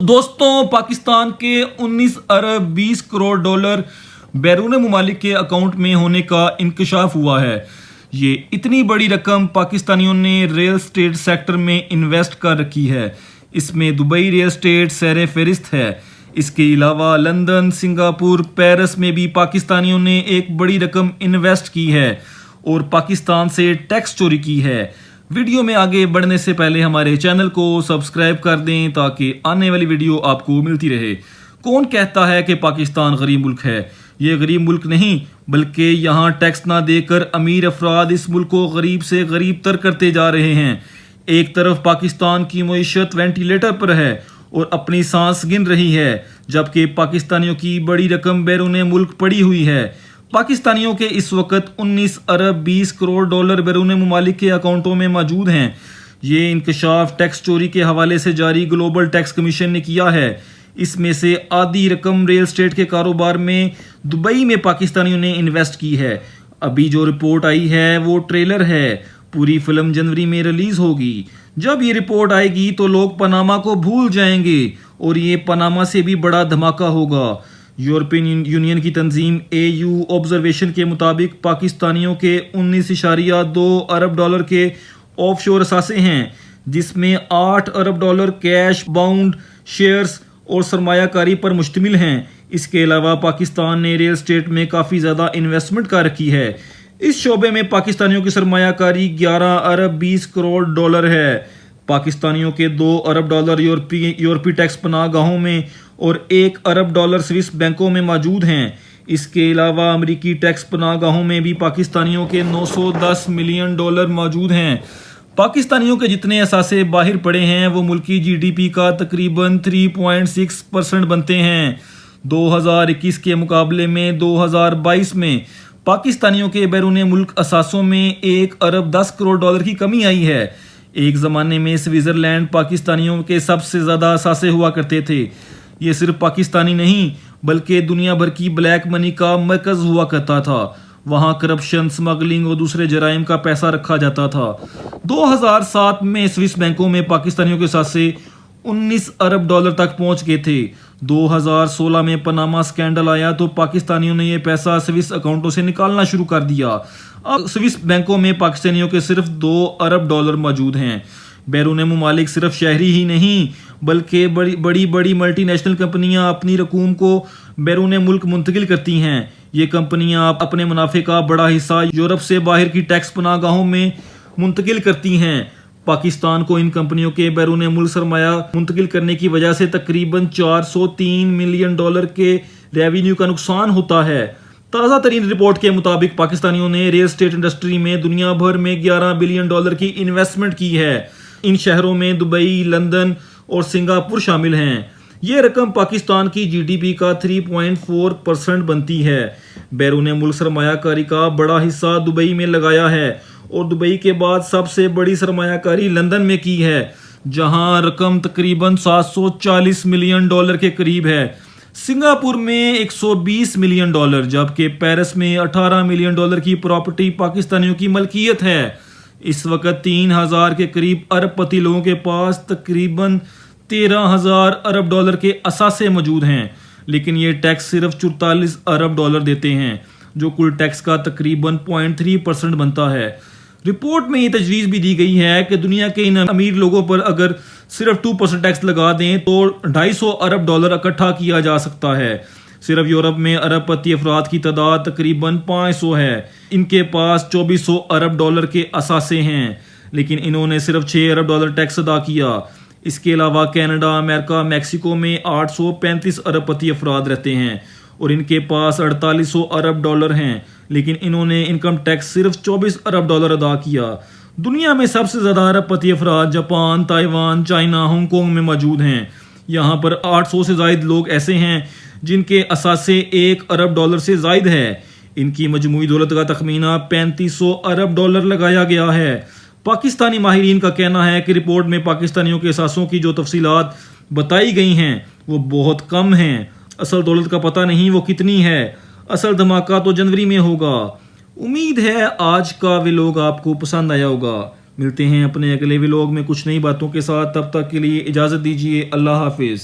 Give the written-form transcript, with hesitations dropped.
दोस्तों, पाकिस्तान के 19 अरब 20 करोड़ डॉलर बैरून मुमालिक के अकाउंट में होने का इंकशाफ हुआ है। ये इतनी बड़ी रकम पाकिस्तानियों ने रियल स्टेट सेक्टर में इन्वेस्ट कर रखी है। इसमें दुबई रियल स्टेट सर फहरिस्त है। इसके अलावा लंदन, सिंगापुर, पेरिस में भी पाकिस्तानियों ने एक बड़ी रकम इन्वेस्ट की है और पाकिस्तान से टैक्स चोरी की है। वीडियो में आगे बढ़ने से पहले हमारे चैनल को सब्सक्राइब कर दें ताकि आने वाली वीडियो आपको मिलती रहे। कौन कहता है कि पाकिस्तान गरीब मुल्क है? ये गरीब मुल्क नहीं, बल्कि यहाँ टैक्स ना देकर अमीर अफराद इस मुल्क को गरीब से गरीब तर करते जा रहे हैं। एक तरफ पाकिस्तान की मईशत वेंटिलेटर पर है और अपनी सांस गिन रही है, जबकि पाकिस्तानियों की बड़ी रकम बैरून मुल्क पड़ी हुई है। पाकिस्तानियों के इस वक्त 19 अरब 20 करोड़ डॉलर बैरून मुमालिक के अकाउंटों में मौजूद हैं। ये इंकशाफ टैक्स चोरी के हवाले से जारी ग्लोबल टैक्स कमीशन ने किया है। इसमें से आधी रकम रियल स्टेट के कारोबार में दुबई में पाकिस्तानियों ने इन्वेस्ट की है। अभी जो रिपोर्ट आई है वो ट्रेलर है। पूरी फिल्म जनवरी में रिलीज होगी। जब ये रिपोर्ट आएगी तो लोग पनामा को भूल जाएंगे और ये पनामा से भी बड़ा धमाका होगा। यूरोपियन यूनियन की तंजीम AU ऑब्जर्वेशन के मुताबिक पाकिस्तानियों के 19.2 अरब डॉलर के ऑफशोर असासे हैं, जिसमें 8 अरब डॉलर कैश, बाउंड, शेयर्स और सरमायाकारी पर मुश्तमिल हैं। इसके अलावा पाकिस्तान ने रियल स्टेट में काफ़ी ज़्यादा इन्वेस्टमेंट कर रखी है। इस शोबे में पाकिस्तानियों की सरमायाकारी 11 अरब 20 करोड़ डॉलर है। पाकिस्तानियों के 2 अरब डॉलर यूरोपीय टैक्स पनाहगाहों में और 1 अरब डॉलर स्विस बैंकों में मौजूद हैं। इसके अलावा अमेरिकी टैक्स पनाहगाहों में भी पाकिस्तानियों के 910 मिलियन डॉलर मौजूद हैं। पाकिस्तानियों के जितने असासे बाहर पड़े हैं वो मुल्की GDP का तकरीबन 3.6% बनते हैं। 2021 के मुकाबले में 2022 में पाकिस्तानियों के बैरून मुल्क असासों में 1 अरब 10 करोड़ डॉलर की कमी आई है। एक ज़माने में स्विट्ज़रलैंड पाकिस्तानियों के सबसे ज़्यादा असासे हुआ करते थे। ये सिर्फ पाकिस्तानी नहीं बल्कि दुनिया भर की ब्लैक मनी का मरकज़ हुआ करता था। वहाँ करप्शन, स्मगलिंग और दूसरे जराइम का पैसा रखा जाता था। 2007 में स्विस बैंकों में पाकिस्तानियों के असासे 19 अरब डॉलर तक पहुँच गए थे। 2016 में पनामा स्कैंडल आया तो पाकिस्तानियों ने यह पैसा स्विस अकाउंटों से निकालना शुरू कर दिया। अब स्विस बैंकों में पाकिस्तानियों के सिर्फ 2 अरब डॉलर मौजूद हैं। बैरून मुमालिक सिर्फ शहरी ही नहीं बल्कि बड़ी मल्टीनेशनल कंपनियां अपनी रकूम को बैरून मुल्क मुंतकिल करती हैं। ये कंपनियां अपने मुनाफे का बड़ा हिस्सा यूरोप से बाहर की टैक्स पनाहगाहों में मुंतकिल करती हैं। पाकिस्तान को इन कंपनियों के बैरून मुल्क सरमाया मुंतकिल करने की वजह से तकरीबन 403 मिलियन डॉलर के रेवेन्यू का नुकसान होता है। ताज़ा तरीन रिपोर्ट के मुताबिक पाकिस्तानियों ने रियल स्टेट इंडस्ट्री में दुनिया भर में 11 बिलियन डॉलर की इन्वेस्टमेंट की है। इन शहरों में दुबई, लंदन और सिंगापुर शामिल हैं। ये रकम पाकिस्तान की GDP का 3.4% बनती है। बैरून मुल्क सरमायाकारी का बड़ा हिस्सा दुबई में लगाया है और दुबई के बाद सबसे बड़ी सरमायाकारी लंदन में की है, जहां रकम तकरीबन 740 मिलियन डॉलर के करीब है। सिंगापुर में 120 मिलियन डॉलर, जबकि पेरिस में 18 मिलियन डॉलर की प्रॉपर्टी पाकिस्तानियों की मलकियत है। इस वक्त 3000 के करीब अरबपति लोगों के पास तकरीबन 13,000 अरब डॉलर के असासे मौजूद हैं, लेकिन ये टैक्स सिर्फ 44 अरब डॉलर देते हैं, जो कुल टैक्स का तकरीबन 0.3% बनता है। रिपोर्ट में ये तजवीज़ भी दी गई है कि दुनिया के इन अमीर लोगों पर अगर सिर्फ 2% टैक्स लगा दें तो 250 अरब डॉलर इकट्ठा किया जा सकता है। सिर्फ यूरोप में अरबपति अफराद की तादाद तकरीबन 500 है। इनके पास 2400 अरब डॉलर के असासे हैं, लेकिन इन्होंने सिर्फ 6 अरब डॉलर टैक्स अदा किया। इसके अलावा कनाडा, अमेरिका, मैक्सिको में 835 अरबपति अफराद रहते हैं और इनके पास 4800 अरब डॉलर हैं, लेकिन इन्होंने इनकम टैक्स सिर्फ 24 अरब डॉलर अदा किया। दुनिया में सबसे ज़्यादा अरबपति अफराद जापान, ताइवान, चाइना, हांगकॉन्ग में मौजूद हैं। यहाँ पर 800 से ज़ायद लोग ऐसे हैं जिनके असासे 1 अरब डॉलर से ज़ायद है। इनकी मजमूई दौलत का तखमीना 3500 अरब डॉलर लगाया गया है। पाकिस्तानी माहिरीन का कहना है कि रिपोर्ट में पाकिस्तानियों के असासों की जो तफसीलात बताई गई हैं वो बहुत कम हैं। असल दौलत का पता नहीं वो कितनी है। असल धमाका तो जनवरी में होगा। उम्मीद है आज का व्लॉग आपको पसंद आया होगा। मिलते हैं अपने अगले व्लॉग में कुछ नई बातों के साथ। तब तक के लिए इजाज़त दीजिए। अल्लाह हाफिज़।